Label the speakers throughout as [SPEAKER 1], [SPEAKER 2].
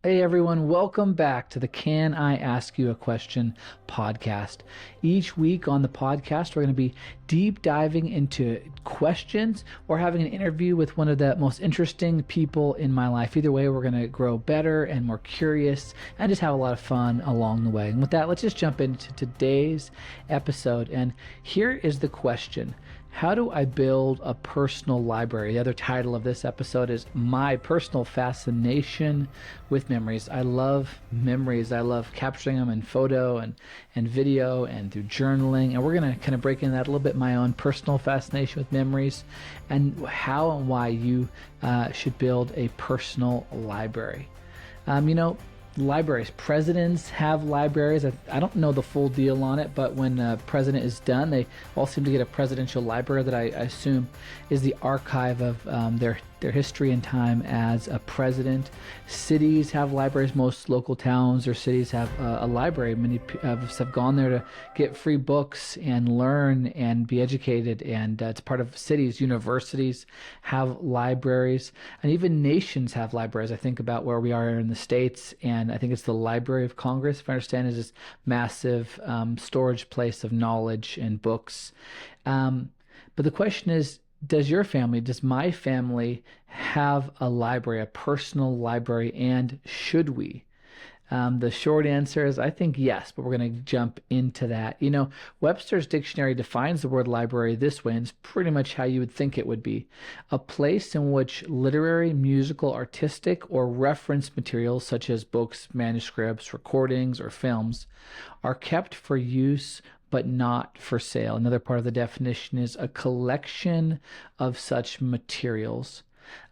[SPEAKER 1] Hey everyone, welcome back to the Can I Ask You a Question podcast. Each week on the podcast, we're going to be deep diving into questions or having an interview with one of the most interesting people in my life. Either way, we're going to grow better and more curious and just have a lot of fun along the way. And with that, let's just jump into today's episode. And here is the question. How do I build a personal library? The other title of this episode is My Personal Fascination with Memories. I love memories. I love capturing them in photo and video and through journaling. And we're going to kind of break into that a little bit, my own personal fascination with memories and how and why you should build a personal library. Libraries. Presidents have libraries. I don't know the full deal on it, but when a president is done, they all seem to get a presidential library that I assume is the archive of their history and time as a president. Cities have libraries. Most local towns or cities have a library. Many of us have gone there to get free books and learn and be educated, and it's part of cities. Universities have libraries, and even nations have libraries. I think about where we are in the States, and I think it's the Library of Congress, if I understand, is this massive storage place of knowledge and books. But the question is, does my family have a library, a personal library, and should we? The short answer is I think yes, but we're going to jump into that. Webster's dictionary defines the word library this way, and it's pretty much how you would think it would be: a place in which literary, musical, artistic, or reference materials such as books, manuscripts, recordings, or films are kept for use but not for sale. Another part of the definition is a collection of such materials.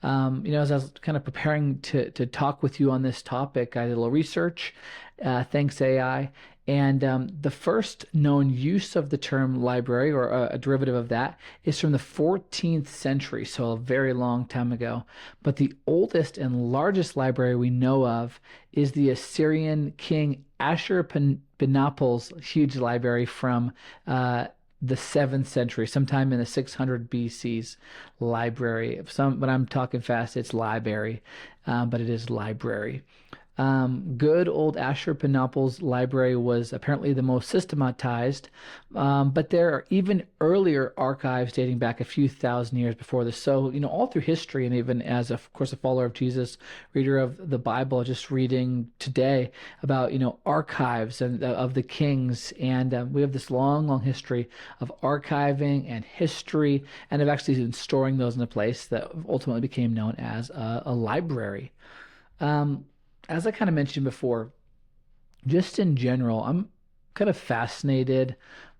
[SPEAKER 1] As I was kind of preparing to talk with you on this topic, I did a little research, thanks AI, and the first known use of the term library, or a derivative of that, is from the 14th century, so a very long time ago. But the oldest and largest library we know of is the Assyrian king Ashurbanipal's huge library from the 7th century, sometime in the 600 BC's library. When I'm talking fast, it's library, but it is library. Good old Ashurbanipal's library was apparently the most systematized, but there are even earlier archives dating back a few thousand years before this. So, all through history, and even as, of course, a follower of Jesus, reader of the Bible, just reading today about, archives and of the kings. And we have this long, long history of archiving and history, and of actually been storing those in a place that ultimately became known as a library. As I kind of mentioned before, just in general, I'm kind of fascinated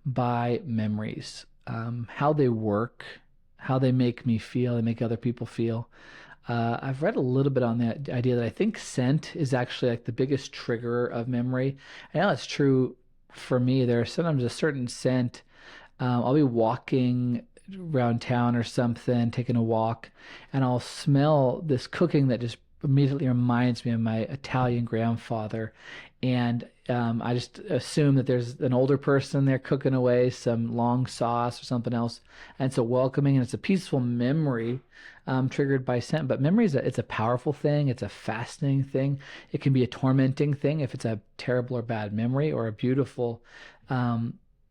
[SPEAKER 1] by memories, how they work, how they make me feel, they make other people feel. I've read a little bit on the idea that I think scent is actually like the biggest trigger of memory. I know that's true for me. There's sometimes a certain scent. I'll be walking around town or something, taking a walk, and I'll smell this cooking that just immediately reminds me of my Italian grandfather. And I just assume that there's an older person there cooking away some long sauce or something else. And it's a welcoming and it's a peaceful memory triggered by scent. But memory it's a powerful thing. It's a fascinating thing. It can be a tormenting thing if it's a terrible or bad memory, or a beautiful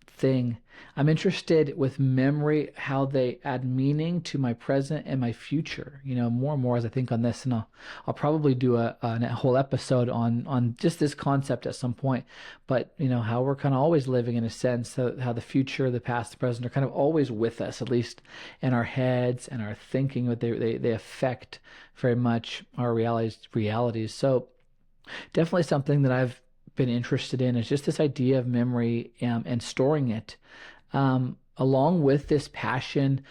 [SPEAKER 1] thing. I'm interested with memory, how they add meaning to my present and my future. More and more as I think on this, and I'll probably do a whole episode on just this concept at some point. But how we're kind of always living in a sense, how the future, the past, the present are kind of always with us, at least in our heads and our thinking. But they affect very much our realities. So definitely something that I've been interested in is just this idea of memory, and storing it. Along with this passion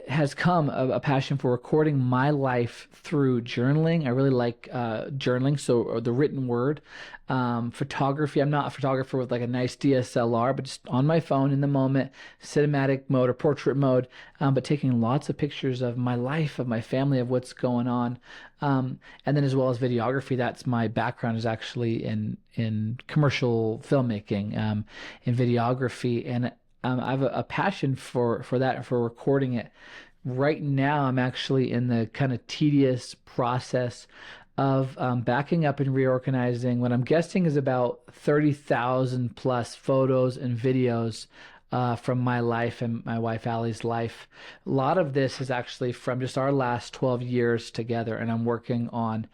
[SPEAKER 1] has come a passion for recording my life through journaling. I really like journaling, so the written word. Photography. I'm not a photographer with like a nice DSLR, but just on my phone in the moment, cinematic mode or portrait mode, but taking lots of pictures of my life, of my family, of what's going on. And then as well as videography, that's my background, is actually in commercial filmmaking, in videography. And I have a passion for that, for recording it. Right now, I'm actually in the kind of tedious process of backing up and reorganizing what I'm guessing is about 30,000 plus photos and videos from my life and my wife Allie's life. A lot of this is actually from just our last 12 years together, and I'm working on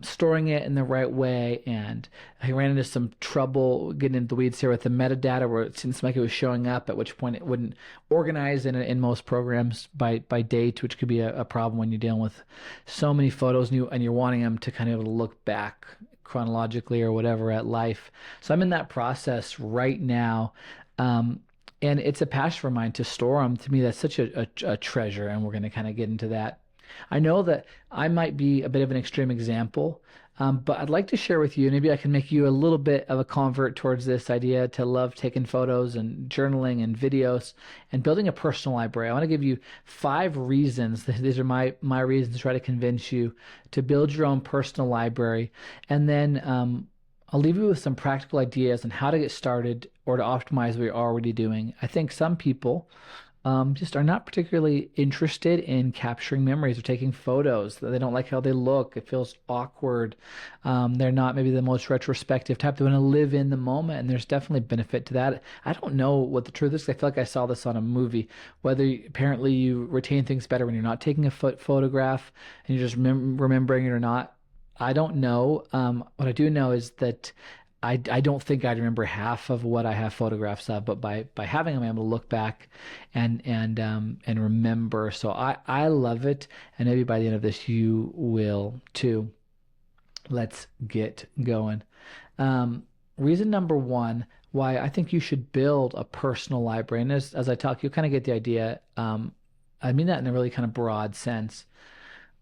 [SPEAKER 1] storing it in the right way. And I ran into some trouble getting into the weeds here with the metadata, where it seems like it was showing up, at which point it wouldn't organize in most programs by date, which could be a problem when you're dealing with so many photos and you're wanting them to kind of look back chronologically or whatever at life. So I'm in that process right now. And it's a passion for mine to store them. To me, that's such a treasure, and we're going to kind of get into that. I know that I might be a bit of an extreme example, but I'd like to share with you, maybe I can make you a little bit of a convert towards this idea to love taking photos and journaling and videos and building a personal library. I want to give you 5 reasons. These are my reasons to try to convince you to build your own personal library. And then I'll leave you with some practical ideas on how to get started or to optimize what you're already doing. I think some people just are not particularly interested in capturing memories or taking photos. They don't like how they look. It feels awkward. They're not maybe the most retrospective type. They want to live in the moment, and there's definitely benefit to that. I don't know what the truth is. I feel like I saw this on a movie, whether apparently you retain things better when you're not taking a photograph and you're just remembering it or not. I don't know. What I do know is that I don't think I'd remember half of what I have photographs of, but by having them, I'm able to look back and remember. So I love it, and maybe by the end of this, you will too. Let's get going. Reason number 1 why I think you should build a personal library, and as I talk, you'll kind of get the idea. I mean that in a really kind of broad sense.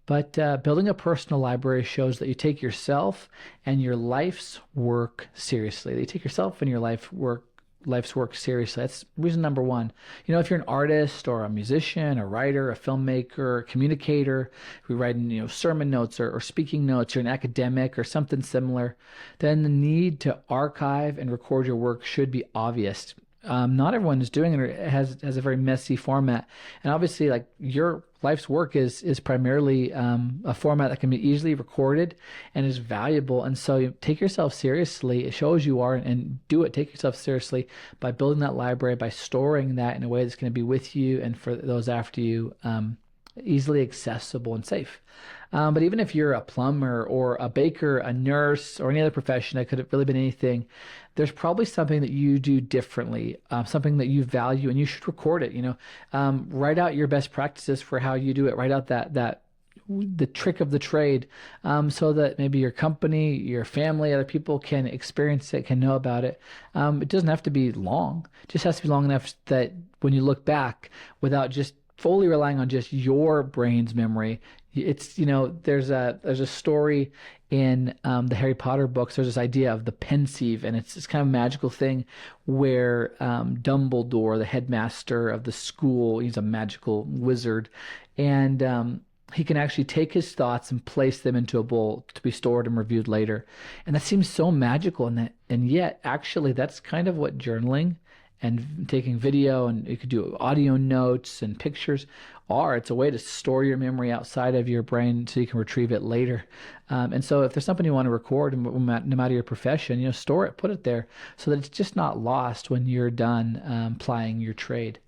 [SPEAKER 1] But building a personal library shows that you take yourself and your life's work seriously. That you take yourself and your life's work seriously. That's reason number 1. If you're an artist or a musician, a writer, a filmmaker, a communicator, who write sermon notes or speaking notes, you're an academic or something similar, then the need to archive and record your work should be obvious. Not everyone is doing it, or has a very messy format, and obviously, like, your life's work is primarily a format that can be easily recorded and is valuable. And so you take yourself seriously. It shows you are, and do it. Take yourself seriously by building that library, by storing that in a way that's going to be with you and for those after you, easily accessible and safe. But even if you're a plumber or a baker, a nurse, or any other profession, that could have really been anything, there's probably something that you do differently, something that you value, and you should record it. Write out your best practices for how you do it. Write out the trick of the trade, so that maybe your company, your family, other people can experience it, can know about it. It doesn't have to be long. It just has to be long enough that when you look back, without just fully relying on just your brain's memory. It's, there's a story in the Harry Potter books. There's this idea of the pensieve, and it's this kind of magical thing where Dumbledore, the headmaster of the school, he's a magical wizard, and he can actually take his thoughts and place them into a bowl to be stored and reviewed later. And that seems so magical, and yet actually that's kind of what journaling and taking video, and you could do audio notes and pictures are. It's a way to store your memory outside of your brain so you can retrieve it later. And so if there's something you want to record, no matter your profession, store it, put it there so that it's just not lost when you're done plying your trade.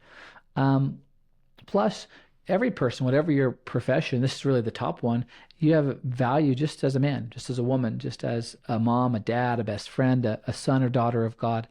[SPEAKER 1] Plus, every person, whatever your profession, this is really the top one, you have value just as a man, just as a woman, just as a mom, a dad, a best friend, a son or daughter of God.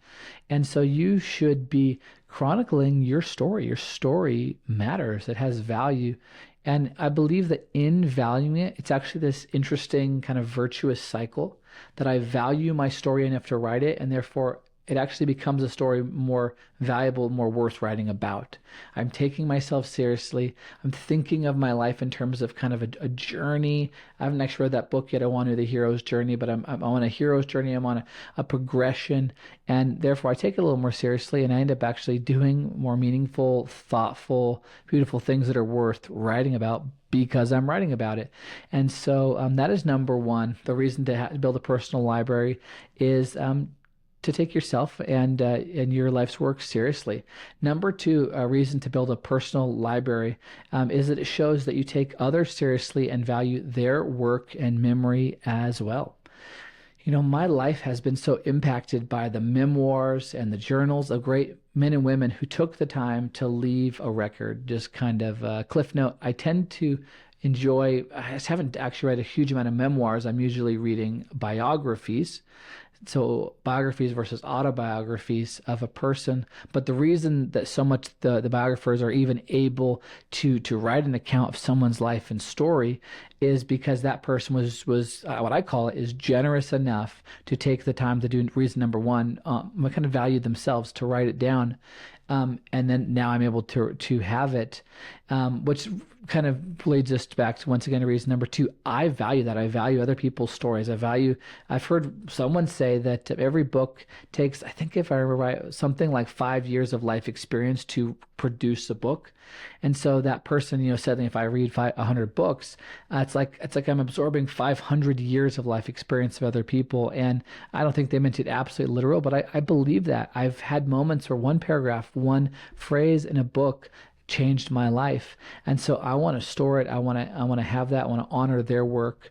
[SPEAKER 1] And so you should be chronicling your story. Your story matters. It has value. And I believe that in valuing it, it's actually this interesting kind of virtuous cycle that I value my story enough to write it, and therefore it actually becomes a story more valuable, more worth writing about. I'm taking myself seriously. I'm thinking of my life in terms of kind of a journey. I haven't actually read that book yet. I want to do the hero's journey, but I'm on a hero's journey. I'm on a progression, and therefore I take it a little more seriously, and I end up actually doing more meaningful, thoughtful, beautiful things that are worth writing about because I'm writing about it. And so that is number 1. The reason to build a personal library is to take yourself and your life's work seriously. Number two, a reason to build a personal library is that it shows that you take others seriously and value their work and memory as well. My life has been so impacted by the memoirs and the journals of great men and women who took the time to leave a record. Just kind of a cliff note. I tend to I just haven't actually read a huge amount of memoirs. I'm usually reading biographies. So biographies versus autobiographies of a person. But the reason that so much the biographers are even able to write an account of someone's life and story is because that person was what I call it is generous enough to take the time to do reason number one, kind of value themselves to write it down. And then now I'm able to have it, which kind of leads us back to once again to reason number two. I value that. I value other people's stories. I've heard someone say that every book takes, I think if I remember right, something like 5 years of life experience to produce a book. And so that person, said if I read 100 books, it's like I'm absorbing 500 years of life experience of other people. And I don't think they meant it absolutely literal, but I believe that. I've had moments where one paragraph, one phrase in a book changed my life. And so I want to store it. I want to have that. I want to honor their work.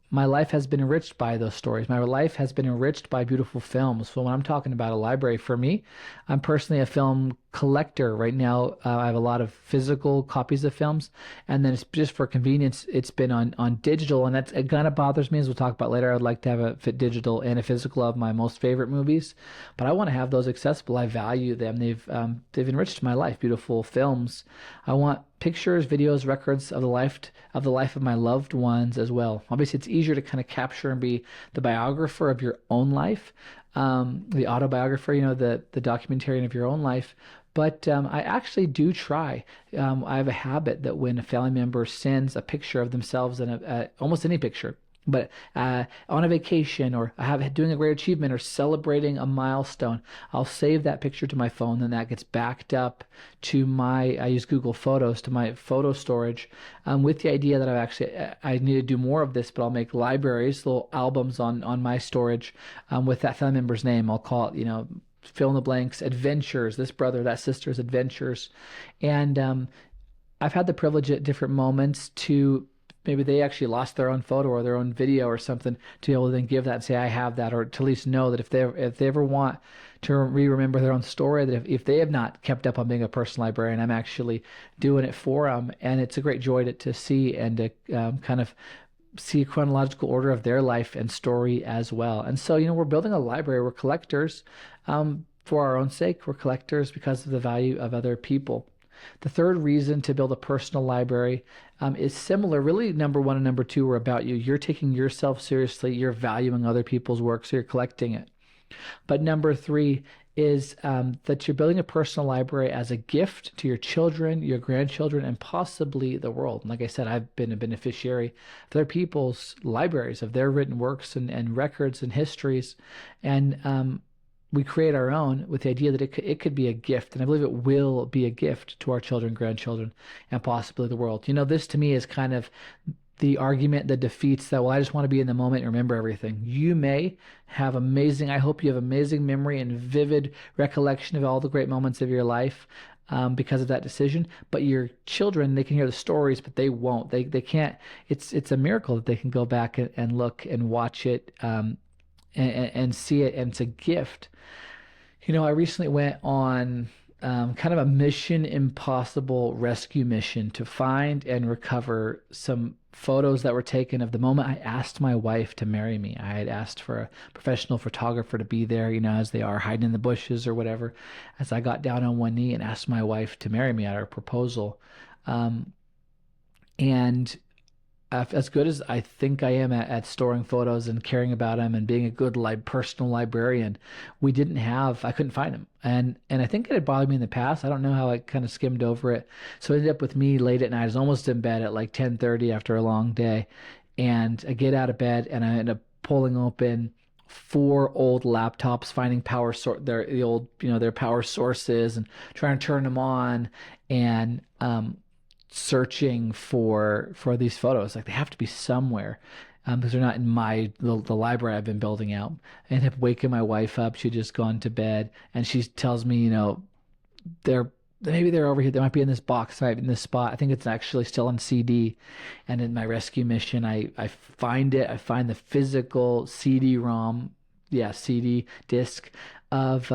[SPEAKER 1] My life has been enriched by those stories. My life has been enriched by beautiful films. So when I'm talking about a library, for me, I'm personally a film collector. Right now, I have a lot of physical copies of films, and then it's just for convenience, it's been on digital, and it kind of bothers me, as we'll talk about later. I would like to have a digital and a physical of my most favorite movies, but I want to have those accessible. I value them. They've enriched my life. Beautiful films. I want pictures, videos, records of the life of my loved ones as well. Obviously, it's easier to kind of capture and be the biographer of your own life, the autobiographer, the documentarian of your own life. But I actually do try. I have a habit that when a family member sends a picture of themselves in almost any picture, but on a vacation or doing a great achievement or celebrating a milestone, I'll save that picture to my phone. Then that gets backed up to I use Google Photos, to my photo storage, with the idea that I need to do more of this, but I'll make libraries, little albums on my storage with that family member's name. I'll call it, fill in the blanks, adventures, this brother, that sister's adventures. And I've had the privilege at different moments to maybe they actually lost their own photo or their own video or something to be able to then give that and say, I have that, or to at least know that if they ever want to remember their own story, that if they have not kept up on being a personal librarian, I'm actually doing it for them. And it's a great joy to see and to kind of see a chronological order of their life and story as well. And so, we're building a library. We're collectors for our own sake. We're collectors because of the value of other people. The third reason to build a personal library is similar. Really, number one and number two are about you. You're taking yourself seriously. You're valuing other people's work, so you're collecting it. But number three is that you're building a personal library as a gift to your children, your grandchildren, and possibly the world. And like I said, I've been a beneficiary of other people's libraries, of their written works and records and histories. And we create our own with the idea that it could be a gift, and I believe it will be a gift to our children, grandchildren, and possibly the world. This to me is kind of the argument that defeats that, well, I just want to be in the moment and remember everything. You may have I hope you have amazing memory and vivid recollection of all the great moments of your life because of that decision. But your children, they can hear the stories, but they won't. They can't. It's a miracle that they can go back and look and watch it and see it, and it's a gift. I recently went on kind of a Mission Impossible rescue mission to find and recover some photos that were taken of the moment I asked my wife to marry me. I had asked for a professional photographer to be there, as they are hiding in the bushes or whatever, as I got down on one knee and asked my wife to marry me at our proposal. And as good as I think I am at storing photos and caring about them and being a good personal librarian, I couldn't find them. And I think it had bothered me in the past. I don't know how I kind of skimmed over it. So it ended up with me late at night. I was almost in bed at like 10:30 after a long day. And I get out of bed and I end up pulling open 4 old laptops, finding their power sources and trying to turn them on, and searching for these photos. Like, they have to be somewhere. because they're not in the library I've been building out. I end up waking my wife up. She'd just gone to bed, and she tells me, they're maybe they're over here. They might be in this box, right in this spot. I think it's actually still on CD. And in my rescue mission, I find it. I find the physical CD-ROM, yeah, CD disc of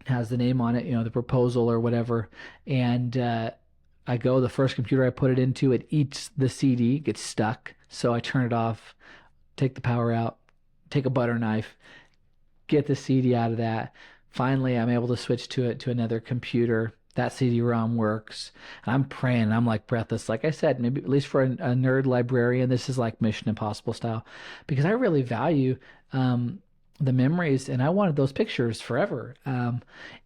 [SPEAKER 1] has the name on it, the proposal or whatever. And I go, the first computer I put it into, it eats the CD, gets stuck. So I turn it off, take the power out, take a butter knife, get the CD out of that. Finally, I'm able to switch to another computer. That CD-ROM works. And I'm praying. I'm like breathless. Like I said, maybe at least for a nerd librarian, this is like Mission Impossible style, because I really value the memories, and I wanted those pictures forever. As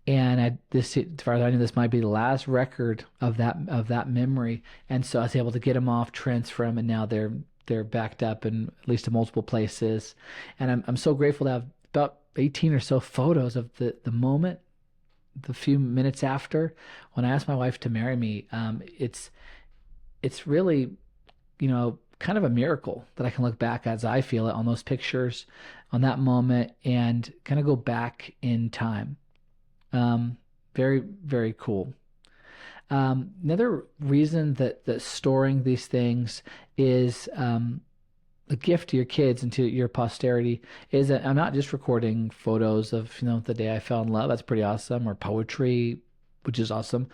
[SPEAKER 1] far as I knew, this might be the last record of that memory. And so I was able to get them off, transfer them, and now they're backed up in at least in multiple places. And I'm so grateful to have about 18 or so photos of the moment, the few minutes after when I asked my wife to marry me. It's really, kind of a miracle that I can look back as I feel it on those pictures, on that moment, and kind of go back in time. Very, very cool. Another reason that storing these things is a gift to your kids and to your posterity is that I'm not just recording photos of, the day I fell in love. That's pretty awesome. Or poetry, which is awesome.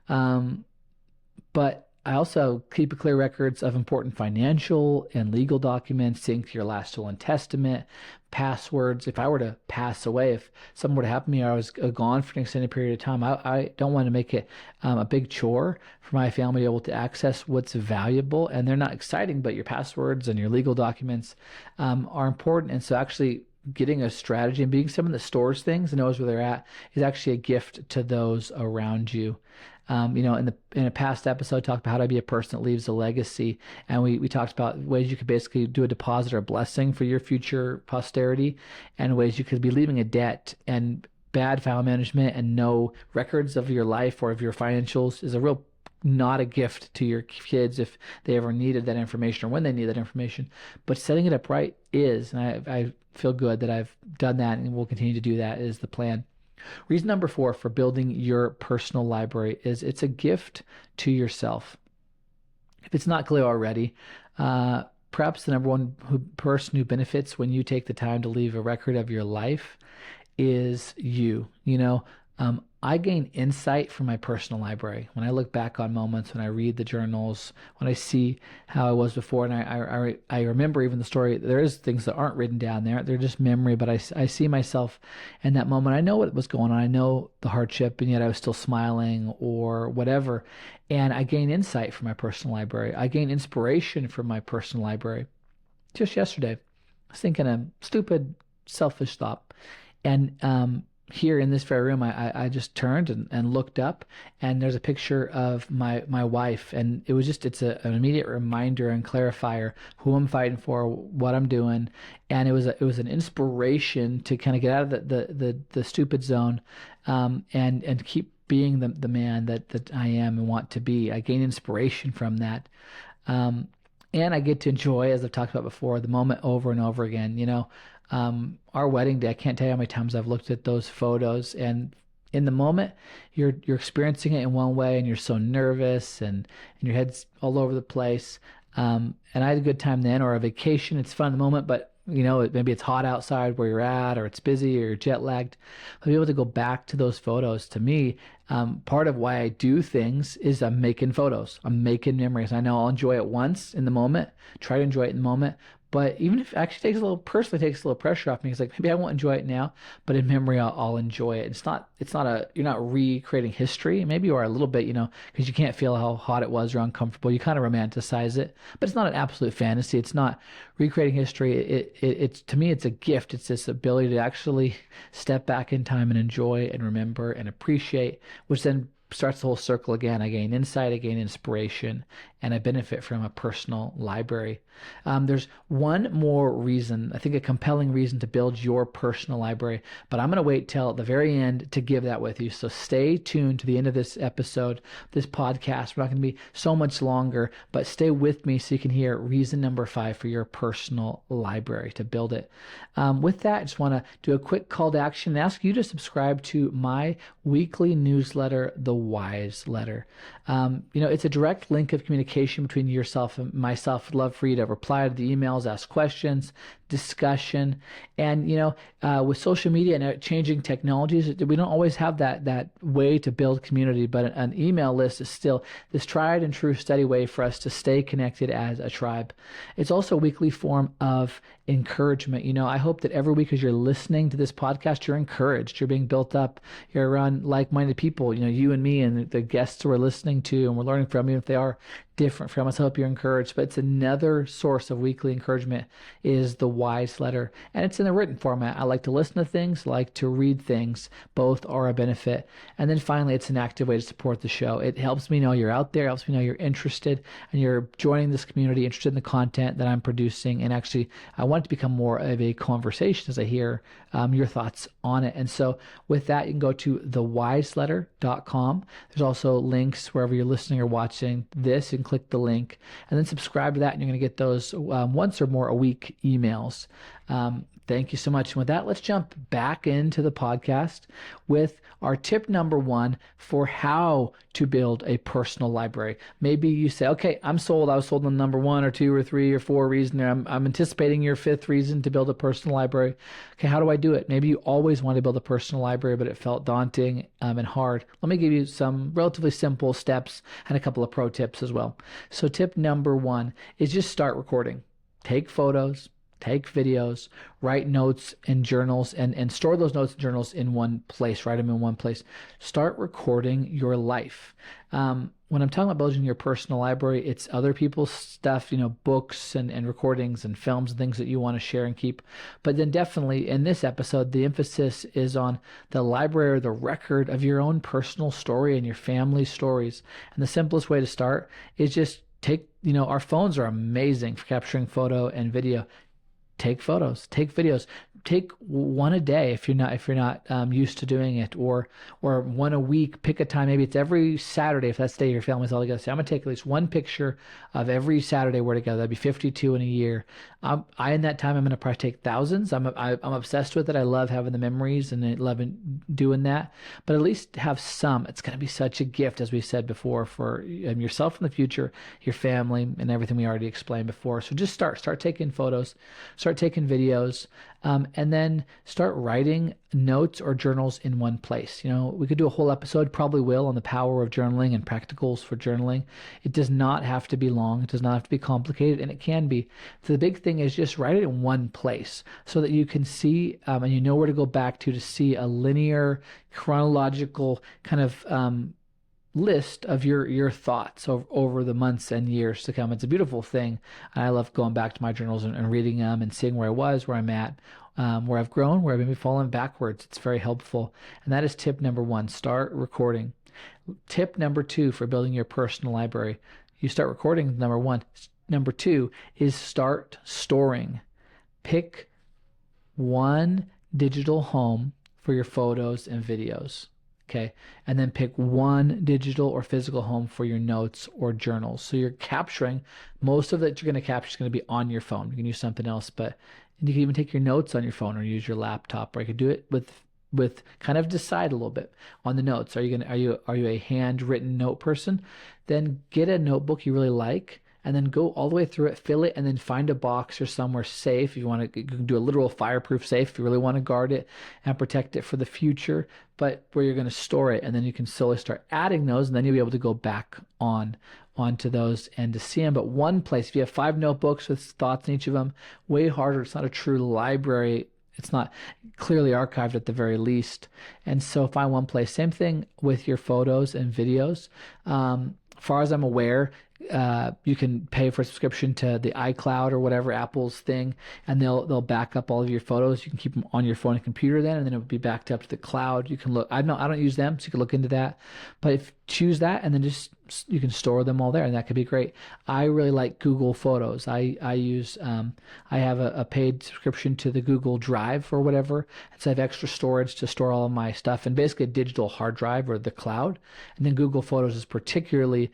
[SPEAKER 1] But I also keep clear records of important financial and legal documents, sync to your last will and testament, passwords. If I were to pass away, if something were to happen to me, or I was gone for an extended period of time, I don't want to make it a big chore for my family to be able to access what's valuable. And they're not exciting, but your passwords and your legal documents are important. And so actually getting a strategy and being someone that stores things and knows where they're at is actually a gift to those around you. In a past episode, talked about how to be a person that leaves a legacy, and we talked about ways you could basically do a deposit or a blessing for your future posterity, and ways you could be leaving a debt. And bad file management and no records of your life or of your financials is not a gift to your kids if they ever needed that information or when they need that information. But setting it up right is, and I feel good that I've done that and will continue to do that, is the plan. Reason number 4 for building your personal library is it's a gift to yourself. If it's not clear already, perhaps the number one person who benefits when you take the time to leave a record of your life is you. I gain insight from my personal library. When I look back on moments, when I read the journals, when I see how I was before, and I remember even the story, there is things that aren't written down there. They're just memory, but I see myself in that moment. I know what was going on. I know the hardship, and yet I was still smiling or whatever. And I gain insight from my personal library. I gain inspiration from my personal library. Just yesterday, I was thinking a stupid, selfish thought. And here in this very room, I just turned and looked up, and there's a picture of my wife, and it's an immediate reminder and clarifier who I'm fighting for, what I'm doing, and it was an inspiration to kind of get out of the stupid zone, and keep being the man that I am and want to be. I gain inspiration from that. And I get to enjoy, as I've talked about before, the moment over and over again. Our wedding day, I can't tell you how many times I've looked at those photos, and in the moment, you're experiencing it in one way, and you're so nervous, and your head's all over the place. And I had a good time then, or a vacation. It's fun in the moment, but maybe it's hot outside where you're at, or it's busy, or you're jet lagged. I'll be able to go back to those photos. To me, part of why I do things is I'm making photos. I'm making memories. I know I'll enjoy it once in the moment, try to enjoy it in the moment. But even if it actually takes a little pressure off me, it's like maybe I won't enjoy it now, but in memory I'll enjoy it. You're not recreating history. Maybe you are a little bit, because you can't feel how hot it was or uncomfortable. You kind of romanticize it, but it's not an absolute fantasy. It's not recreating history. It's to me, it's a gift. It's this ability to actually step back in time and enjoy and remember and appreciate, which then starts the whole circle again. I gain insight, I gain inspiration, and I benefit from a personal library. There's one more reason, I think a compelling reason to build your personal library, but I'm going to wait till the very end to give that with you. So stay tuned to the end of this episode, this podcast. We're not going to be so much longer, but stay with me so you can hear reason number 5 for your personal library to build it. With that, I just want to do a quick call to action and ask you to subscribe to my weekly newsletter, The Wise Letter. It's a direct link of communication between yourself and myself. I'd love for you to reply to the emails, ask questions, discussion. And, with social media and changing technologies, we don't always have that way to build community, but an email list is still this tried and true steady way for us to stay connected as a tribe. It's also a weekly form of encouragement. I hope that every week as you're listening to this podcast, you're encouraged, you're being built up, you're around like-minded people, you and me and the guests we're listening to and we're learning from, even if they are different from us. I hope you're encouraged. But it's another source of weekly encouragement is the Wise Letter. And it's in the written format. I like to listen to things, like to read things. Both are a benefit. And then finally, it's an active way to support the show. It helps me know you're out there, helps me know you're interested and you're joining this community, interested in the content that I'm producing. And actually, I want it to become more of a conversation as I hear your thoughts on it. And so with that, you can go to thewiseletter.com. There's also links wherever you're listening or watching this. You can click the link and then subscribe to that, and you're going to get those once or more a week emails. Thank you so much. And with that, let's jump back into the podcast with our tip number 1 for how to build a personal library. Maybe you say, okay, I'm sold. I was sold on number 1 or 2 or 3 or 4 reason there. I'm anticipating your 5th reason to build a personal library. Okay, how do I do it? Maybe you always wanted to build a personal library, but it felt daunting and hard. Let me give you some relatively simple steps and a couple of pro tips as well. So tip number 1 is just start recording. Take photos. Take videos, write notes and journals, and store those notes and journals in one place. Write them in one place. Start recording your life. When I'm talking about building your personal library, it's other people's stuff, books and recordings and films and things that you want to share and keep. But then definitely in this episode, the emphasis is on the library or the record of your own personal story and your family's stories. And the simplest way to start is just take, our phones are amazing for capturing photo and video. Take photos, take videos, take one a day if you're not used to doing it, or one a week. Pick a time. Maybe it's every Saturday if that's the day your family's all together. Say, I'm gonna take at least one picture of every Saturday we're together. That'd be 52 in a year. In that time I'm gonna probably take thousands. I'm obsessed with it. I love having the memories and I love doing that. But at least have some. It's gonna be such a gift, as we said before, for yourself in the future, your family, and everything we already explained before. So just start taking photos. Start taking videos, and then start writing notes or journals in one place. We could do a whole episode, probably will, on the power of journaling and practicals for journaling. It does not have to be long. It does not have to be complicated, and it can be. So the big thing is just write it in one place so that you can see and you know where to go back to see a linear, chronological kind of list of your thoughts over the months and years to come. It's a beautiful thing. I love going back to my journals and reading them and seeing where I was, where I'm at, where I've grown, where I've maybe fallen backwards. It's very helpful. And that is tip number 1, start recording. Tip number 2 for building your personal library. You start recording, number 1. Number 2 is start storing. Pick one digital home for your photos and videos. Okay. And then pick one digital or physical home for your notes or journals. So you're capturing most of that you're going to capture is going to be on your phone. You can use something else, but you can even take your notes on your phone or use your laptop, or you could do it with kind of decide a little bit on the notes. Are you a handwritten note person? Then get a notebook you really like, and then go all the way through it, fill it, and then find a box or somewhere safe. If you want to, you can do a literal fireproof safe if you really want to guard it and protect it for the future, but where you're going to store it, and then you can slowly start adding those, and then you'll be able to go back onto those and to see them. But one place, if you have 5 notebooks with thoughts in each of them, way harder. It's not a true library. It's not clearly archived at the very least. And so find one place. Same thing with your photos and videos. Far as I'm aware, You can pay for a subscription to the iCloud or whatever Apple's thing, and they'll back up all of your photos. You can keep them on your phone and computer then, and then it'll be backed up to the cloud. You can look. I don't use them, so you can look into that. But if choose that, and then just you can store them all there, and that could be great. I really like Google Photos. I use I have a paid subscription to the Google Drive or whatever, and so I have extra storage to store all of my stuff, and basically a digital hard drive or the cloud. And then Google Photos is particularly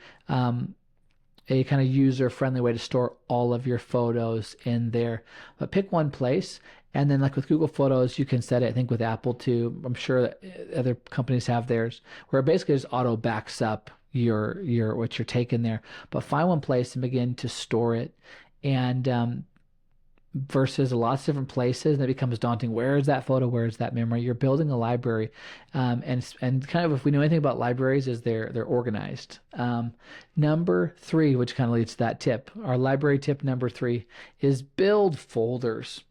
[SPEAKER 1] a kind of user-friendly way to store all of your photos in there. But pick one place, and then like with Google Photos, you can set it, I think with Apple too, I'm sure that other companies have theirs, where it basically just auto backs up your what you're taking there. But find one place and begin to store it. And versus lots of different places, and it becomes daunting. Where is that photo? Where is that memory? You're building a library, and kind of if we know anything about libraries, is they're organized. Number three, which kind of leads to that tip, our library tip number three is build folders.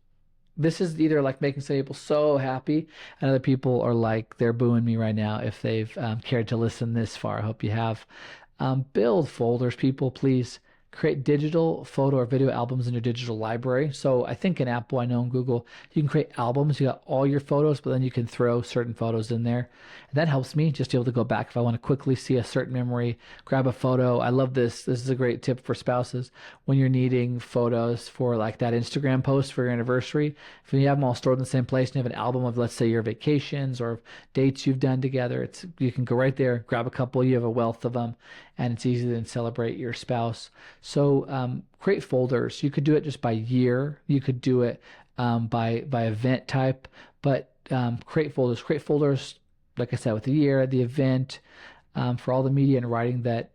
[SPEAKER 1] This is either like making some people so happy, and other people are like they're booing me right now if they've cared to listen this far. I hope you have. Build folders, people, please. Create digital photo or video albums in your digital library. So I think in Apple, I know in Google, you can create albums. You got all your photos, but then you can throw certain photos in there. And that helps me just be able to go back if I want to quickly see a certain memory, grab a photo. I love this. This is a great tip for spouses when you're needing photos for like that Instagram post for your anniversary. If you have them all stored in the same place and you have an album of, let's say, your vacations or dates you've done together, you can go right there, grab a couple. You have a wealth of them, and it's easy to then celebrate your spouse. So create folders. You could do it just by year. You could do it by event type, but create folders. Create folders, like I said, with the year, the event, for all the media and writing that.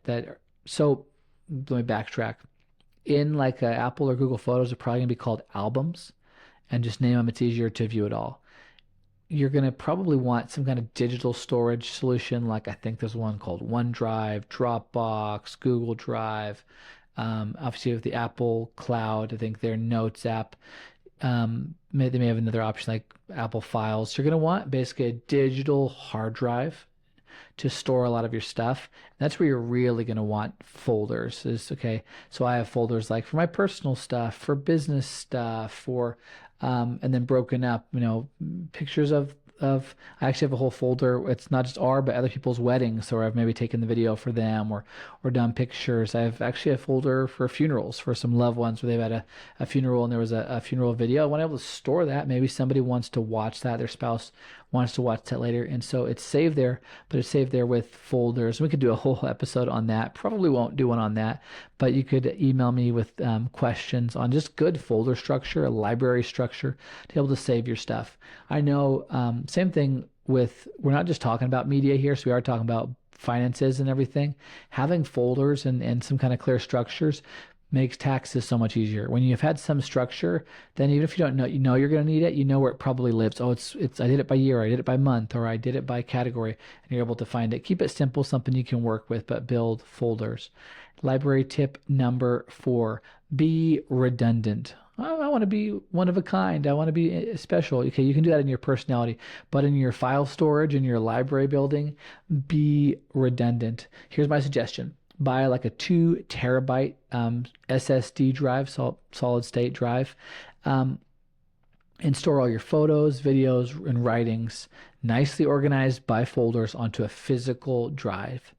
[SPEAKER 1] So let me backtrack. In like Apple or Google Photos, are probably gonna be called albums, and just name them. It's easier to view it all. You're going to probably want some kind of digital storage solution. Like I think there's one called OneDrive, Dropbox, Google Drive. Obviously with the Apple Cloud, I think their Notes app. They may have another option like Apple Files. You're going to want basically a digital hard drive to store a lot of your stuff. That's where you're really going to want folders. Okay. So I have folders like for my personal stuff, for business stuff, for and then broken up, pictures of I actually have a whole folder. It's not just our, but other people's weddings. So I've maybe taken the video for them or done pictures. I have actually a folder for funerals for some loved ones where they've had a funeral and there was a funeral video. I want to be able to store that. Maybe somebody wants to watch that. Their spouse wants to watch that later. And so it's saved there, but it's saved there with folders. We could do a whole episode on that. Probably won't do one on that, but you could email me with questions on just good folder structure, a library structure to be able to save your stuff. I know same thing with, we're not just talking about media here, so we are talking about finances and everything. Having folders and some kind of clear structures makes taxes so much easier. When you've had some structure, then even if you don't know, you're going to need it, you know where it probably lives. Oh, it's I did it by year, I did it by month, or I did it by category, and you're able to find it. Keep it simple, something you can work with, but build folders. Library tip number 4, be redundant. I want to be one of a kind. I want to be special. Okay, you can do that in your personality, but in your file storage, in your library building, be redundant. Here's my suggestion. Buy like a 2 terabyte SSD drive, solid state drive, and store all your photos, videos, and writings nicely organized by folders onto a physical drive.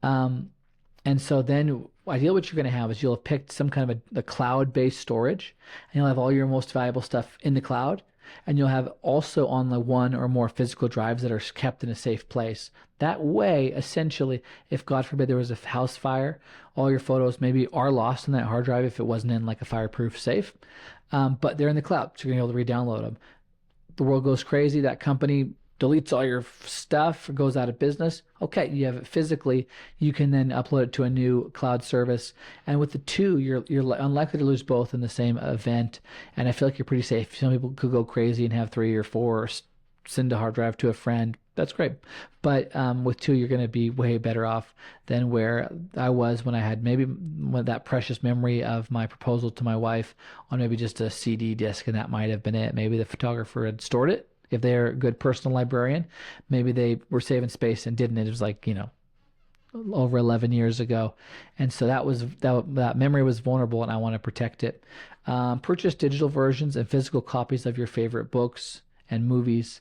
[SPEAKER 1] And so then ideally what you're going to have is you'll have picked some kind of a cloud-based storage, and you'll have all your most valuable stuff in the cloud, and you'll have also on the one or more physical drives that are kept in a safe place. That way, essentially, if God forbid there was a house fire, all your photos maybe are lost on that hard drive if it wasn't in like a fireproof safe, but they're in the cloud, so you're going to be able to re-download them. The world goes crazy, that company deletes all your stuff, or goes out of business. Okay, you have it physically. You can then upload it to a new cloud service. And with the 2, you're unlikely to lose both in the same event. And I feel like you're pretty safe. Some people could go crazy and have 3 or 4, or send a hard drive to a friend. That's great. But with 2, you're going to be way better off than where I was when I had maybe that precious memory of my proposal to my wife on maybe just a CD disc, and that might have been it. Maybe the photographer had stored it. If they're a good personal librarian, maybe they were saving space and didn't. It was like, over 11 years ago. And so that memory was vulnerable, and I want to protect it. Purchase digital versions and physical copies of your favorite books and movies.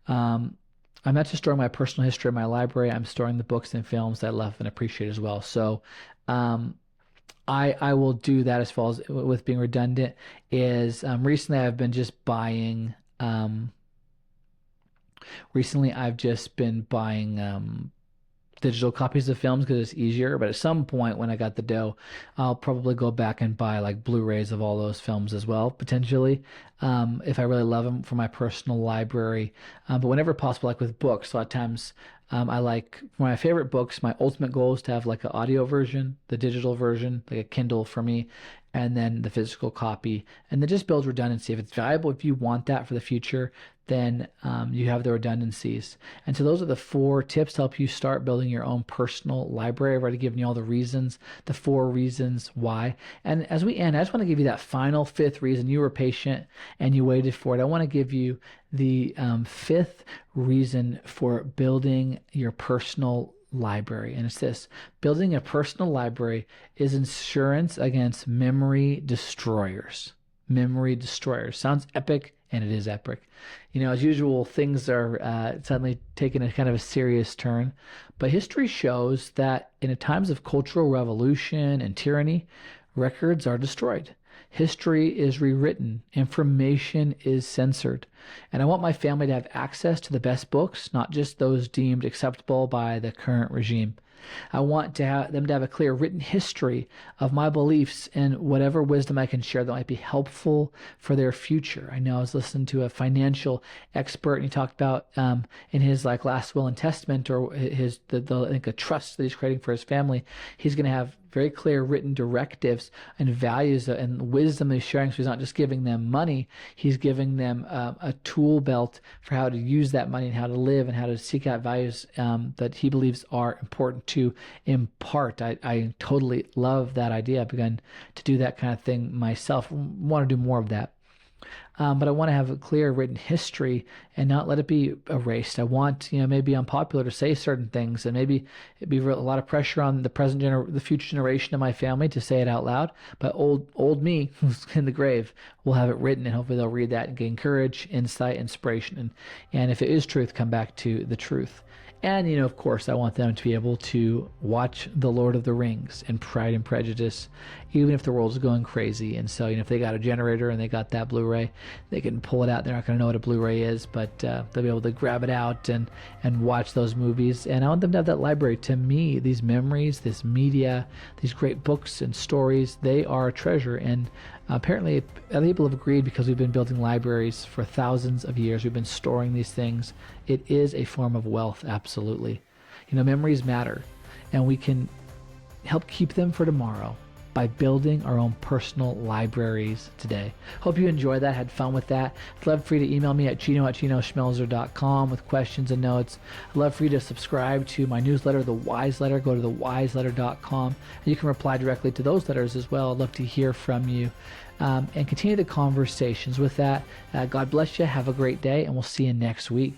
[SPEAKER 1] I'm not just storing my personal history in my library. I'm storing the books and films that I love and appreciate as well. So I will do that. As far as with being redundant is recently I've just been buying digital copies of films because it's easier. But at some point when I got the dough, I'll probably go back and buy like Blu-rays of all those films as well, potentially, if I really love them, for my personal library. But whenever possible, like with books, a lot of times I like, for my favorite books, my ultimate goal is to have like an audio version, the digital version, like a Kindle for me, and then the physical copy, and then just build redundancy. If it's valuable, if you want that for the future, then you have the redundancies. And so those are the 4 tips to help you start building your own personal library. I've already given you all the reasons, the 4 reasons why. And as we end, I just want to give you that final 5th reason. You were patient and you waited for it. I want to give you the 5th reason for building your personal library. And it's this: building a personal library is insurance against memory destroyers. Memory destroyers. Sounds epic, and it is epic. As usual, things are suddenly taking a kind of a serious turn. But history shows that in times of cultural revolution and tyranny, records are destroyed. History is rewritten. Information is censored. And I want my family to have access to the best books, not just those deemed acceptable by the current regime. I want them to have a clear written history of my beliefs and whatever wisdom I can share that might be helpful for their future. I know I was listening to a financial expert, and he talked about in his like last will and testament, or I think a trust that he's creating for his family, he's going to have very clear written directives and values and wisdom he's sharing. So he's not just giving them money, he's giving them a tool belt for how to use that money and how to live and how to seek out values that he believes are important to impart. I totally love that idea. I've begun to do that kind of thing myself. I want to do more of that. But I want to have a clear written history and not let it be erased. I want, maybe unpopular to say certain things, and maybe it'd be a lot of pressure on the future generation of my family to say it out loud. But old me, who's in the grave, will have it written, and hopefully they'll read that and gain courage, insight, inspiration, and if it is truth, come back to the truth. And, of course, I want them to be able to watch The Lord of the Rings and Pride and Prejudice, even if the world's going crazy. And so, if they got a generator and they got that Blu-ray, they can pull it out. They're not going to know what a Blu-ray is, but they'll be able to grab it out and watch those movies. And I want them to have that library. To me, these memories, this media, these great books and stories, they are a treasure. And apparently, other people have agreed, because we've been building libraries for thousands of years. We've been storing these things. It is a form of wealth, absolutely. Memories matter, and we can help keep them for tomorrow by building our own personal libraries today. Hope you enjoyed that, had fun with that. I'd love for you to email me at geno@genoschmelzer.com with questions and notes. I'd love for you to subscribe to my newsletter, The Wise Letter. Go to thewiseletter.com, and you can reply directly to those letters as well. I'd love to hear from you and continue the conversations with that. God bless you. Have a great day, and we'll see you next week.